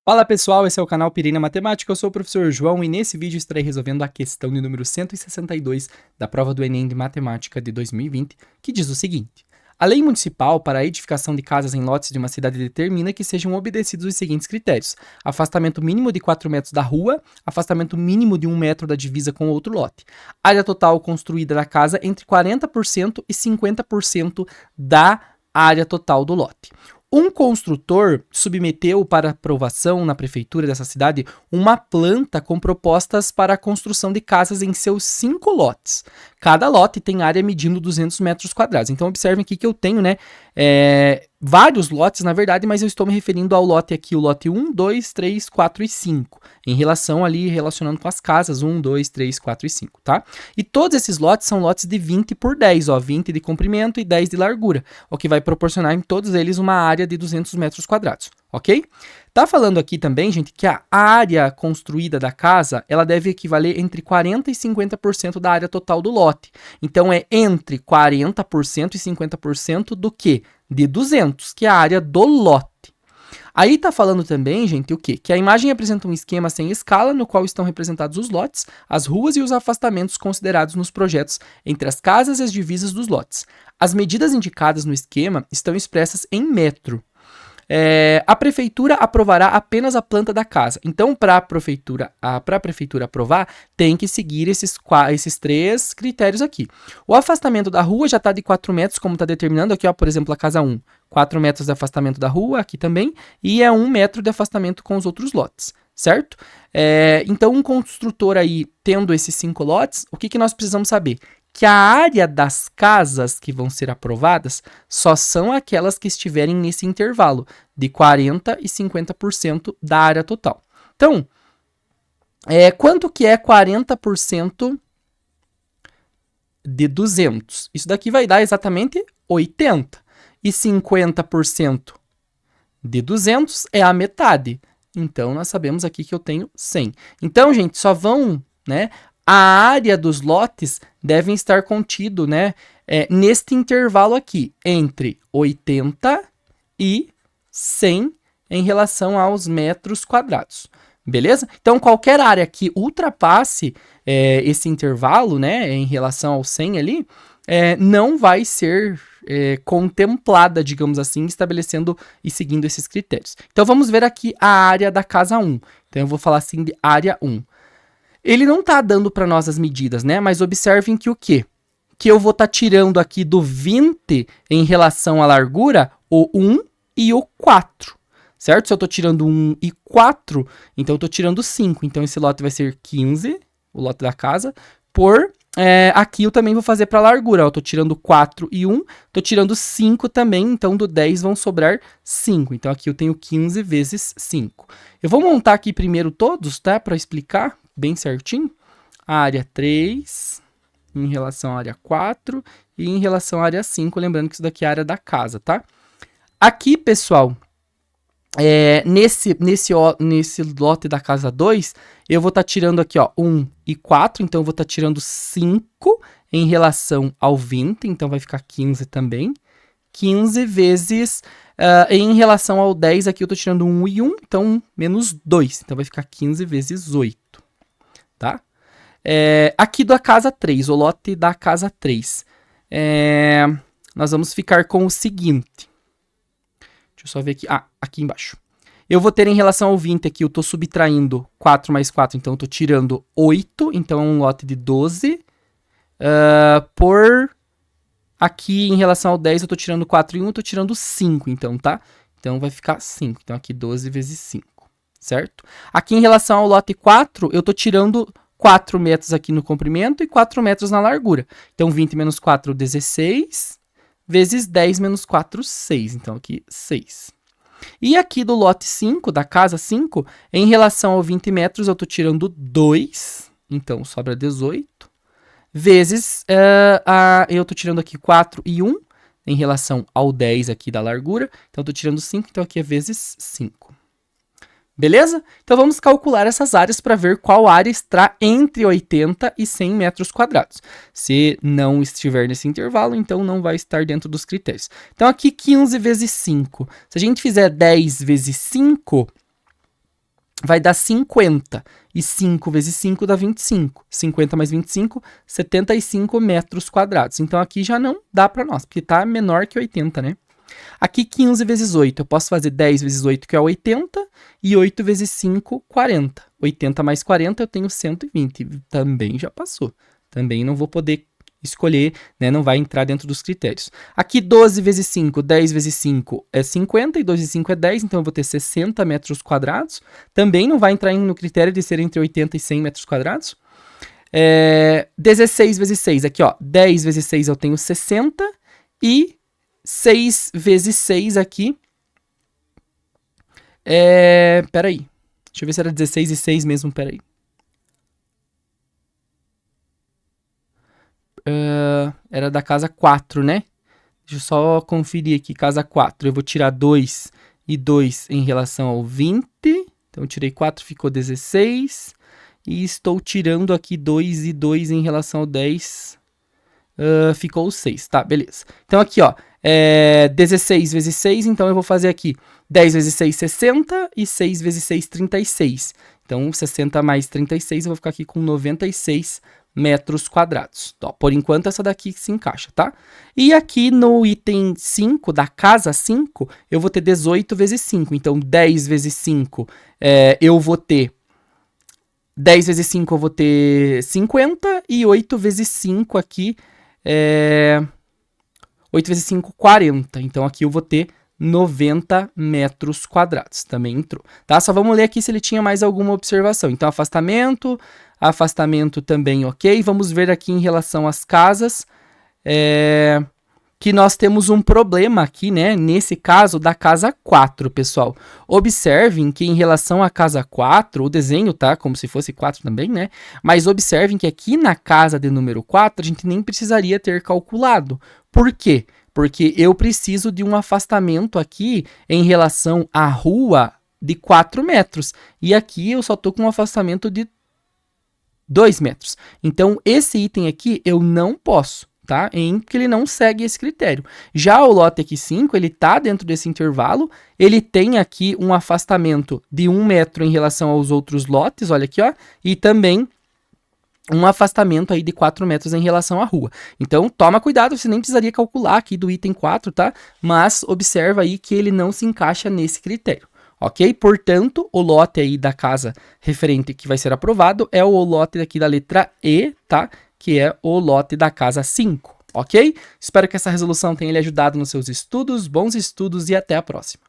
Fala pessoal, esse é o canal Pirina Matemática, eu sou o professor João e nesse vídeo estarei resolvendo a questão de número 162 da prova do Enem de Matemática de 2020, que diz o seguinte: a lei municipal para a edificação de casas em lotes de uma cidade determina que sejam obedecidos os seguintes critérios: afastamento mínimo de 4 metros da rua, afastamento mínimo de 1 metro da divisa com outro lote, área total construída da casa entre 40% e 50% da área total do lote. Um construtor submeteu para aprovação na prefeitura dessa cidade uma planta com propostas para a construção de casas em seus 5 lotes. Cada lote tem área medindo 200 metros quadrados. Então, observem aqui que eu tenho, vários lotes, na verdade, mas eu estou me referindo ao lote aqui, o lote 1, 2, 3, 4 e 5, em relação ali, relacionando com as casas 1, 2, 3, 4 e 5, tá? E todos esses lotes são lotes de 20 por 10, ó, 20 de comprimento e 10 de largura, o que vai proporcionar em todos eles uma área de 200 metros quadrados, ok? Tá falando aqui também, gente, que a área construída da casa, ela deve equivaler entre 40% e 50% da área total do lote. Então, é entre 40% e 50% do quê? De 200, que é a área do lote. Aí tá falando também, gente, o quê? Que a imagem apresenta um esquema sem escala, no qual estão representados os lotes, as ruas e os afastamentos considerados nos projetos entre as casas e as divisas dos lotes. As medidas indicadas no esquema estão expressas em metro. A prefeitura aprovará apenas a planta da casa. Então, para a prefeitura aprovar, tem que seguir esses 3 critérios aqui. O afastamento da rua já está de 4 metros, como está determinando aqui, ó, por exemplo, a casa 1. 4 metros de afastamento da rua, aqui também, e é 1 metro de afastamento com os outros lotes, certo? Então, um construtor aí, tendo esses 5 lotes, o que nós precisamos saber? Que a área das casas que vão ser aprovadas só são aquelas que estiverem nesse intervalo de 40% e 50% da área total. Então, quanto que é 40% de 200? Isso daqui vai dar exatamente 80. E 50% de 200 é a metade. Então, nós sabemos aqui que eu tenho 100. Então, gente, só vão, a área dos lotes devem estar contido, neste intervalo aqui, entre 80 e 100 em relação aos metros quadrados. Beleza? Então, qualquer área que ultrapasse esse intervalo, em relação ao 100 ali, não vai ser contemplada, digamos assim, estabelecendo e seguindo esses critérios. Então, vamos ver aqui a área da casa 1. Então, eu vou falar assim de área 1. Ele não está dando para nós as medidas, mas observem que o quê? Que eu vou estar tirando aqui do 20 em relação à largura o 1 e o 4, certo? Se eu estou tirando 1 e 4, então eu estou tirando 5. Então esse lote vai ser 15, o lote da casa, por... aqui eu também vou fazer para a largura, eu estou tirando 4 e 1, estou tirando 5 também, então do 10 vão sobrar 5. Então aqui eu tenho 15 vezes 5. Eu vou montar aqui primeiro todos, tá? Para explicar bem certinho. A área 3 em relação à área 4 e em relação à área 5, lembrando que isso daqui é a área da casa, tá? Aqui, pessoal, nesse lote da casa 2, eu vou estar tirando aqui, ó, 1 e 4, então eu vou estar tirando 5 em relação ao 20, então vai ficar 15 também. 15 vezes, em relação ao 10, aqui eu estou tirando 1 e 1, então menos 2, então vai ficar 15 vezes 8, tá? Aqui da casa 3, o lote da casa 3, nós vamos ficar com o seguinte. Deixa eu só ver aqui. Aqui embaixo. Eu vou ter em relação ao 20 aqui, eu estou subtraindo 4 mais 4, então eu estou tirando 8, então é um lote de 12. Por aqui em relação ao 10, eu estou tirando 4 e 1, eu estou tirando 5, então, tá? Então vai ficar 5. Então aqui 12 vezes 5, certo? Aqui em relação ao lote 4, eu estou tirando 4 metros aqui no comprimento e 4 metros na largura. Então 20 menos 4, 16, vezes 10 menos 4, 6. Então aqui 6. E aqui do lote 5, da casa 5, em relação ao 20 metros, eu estou tirando 2, então sobra 18, vezes, eu estou tirando aqui 4 e 1, em relação ao 10 aqui da largura, então eu estou tirando 5, então aqui é vezes 5. Beleza? Então vamos calcular essas áreas para ver qual área está entre 80 e 100 metros quadrados. Se não estiver nesse intervalo, então não vai estar dentro dos critérios. Então aqui 15 vezes 5. Se a gente fizer 10 vezes 5, vai dar 50. E 5 vezes 5 dá 25. 50 mais 25, 75 metros quadrados. Então, aqui já não dá para nós, porque está menor que 80, né? Aqui, 15 vezes 8. Eu posso fazer 10 vezes 8, que é 80. E 8 vezes 5, 40. 80 mais 40, eu tenho 120. Também já passou. Também não vou poder escolher, né? Não vai entrar dentro dos critérios. Aqui, 12 vezes 5, 10 vezes 5 é 50, e 2 vezes 5 é 10, então eu vou ter 60 metros quadrados. Também não vai entrar no critério de ser entre 80 e 100 metros quadrados. 16 vezes 6, aqui ó, 10 vezes 6 eu tenho 60, e 6 vezes 6 aqui, peraí, deixa eu ver se era 16 e 6 mesmo, peraí. Era da casa 4, né? Deixa eu só conferir aqui, casa 4. Eu vou tirar 2 e 2 em relação ao 20. Então, eu tirei 4, ficou 16. E estou tirando aqui 2 e 2 em relação ao 10. Ficou 6, tá? Beleza. Então, aqui, ó, 16 vezes 6. Então, eu vou fazer aqui 10 vezes 6, 60. E 6 vezes 6, 36. Então, 60 mais 36, eu vou ficar aqui com 96 metros quadrados. Então, por enquanto, essa daqui se encaixa, tá? E aqui no item 5, da casa 5, eu vou ter 18 vezes 5. Então, 10 vezes 5, eu vou ter... 10 vezes 5 eu vou ter 50. E 8 vezes 5 aqui... 8 vezes 5, 40. Então, aqui eu vou ter 90 metros quadrados. Também entrou, tá? Só vamos ler aqui se ele tinha mais alguma observação. Então, afastamento também ok. Vamos ver aqui em relação às casas, que nós temos um problema aqui, né? Nesse caso, da casa 4, pessoal. Observem que em relação à casa 4, o desenho tá como se fosse 4 também, né? Mas observem que aqui na casa de número 4, a gente nem precisaria ter calculado. Por quê? Porque eu preciso de um afastamento aqui em relação à rua de 4 metros. E aqui eu só estou com um afastamento de 2 metros. Então, esse item aqui eu não posso, tá? Porque ele não segue esse critério. Já o lote aqui 5, ele tá dentro desse intervalo, ele tem aqui um afastamento de 1 metro em relação aos outros lotes, olha aqui, ó, e também um afastamento aí de 4 metros em relação à rua. Então, toma cuidado, você nem precisaria calcular aqui do item 4, tá? Mas observa aí que ele não se encaixa nesse critério. Ok? Portanto, o lote aí da casa referente que vai ser aprovado é o lote aqui da letra E, tá? Que é o lote da casa 5, ok? Espero que essa resolução tenha lhe ajudado nos seus estudos, bons estudos e até a próxima.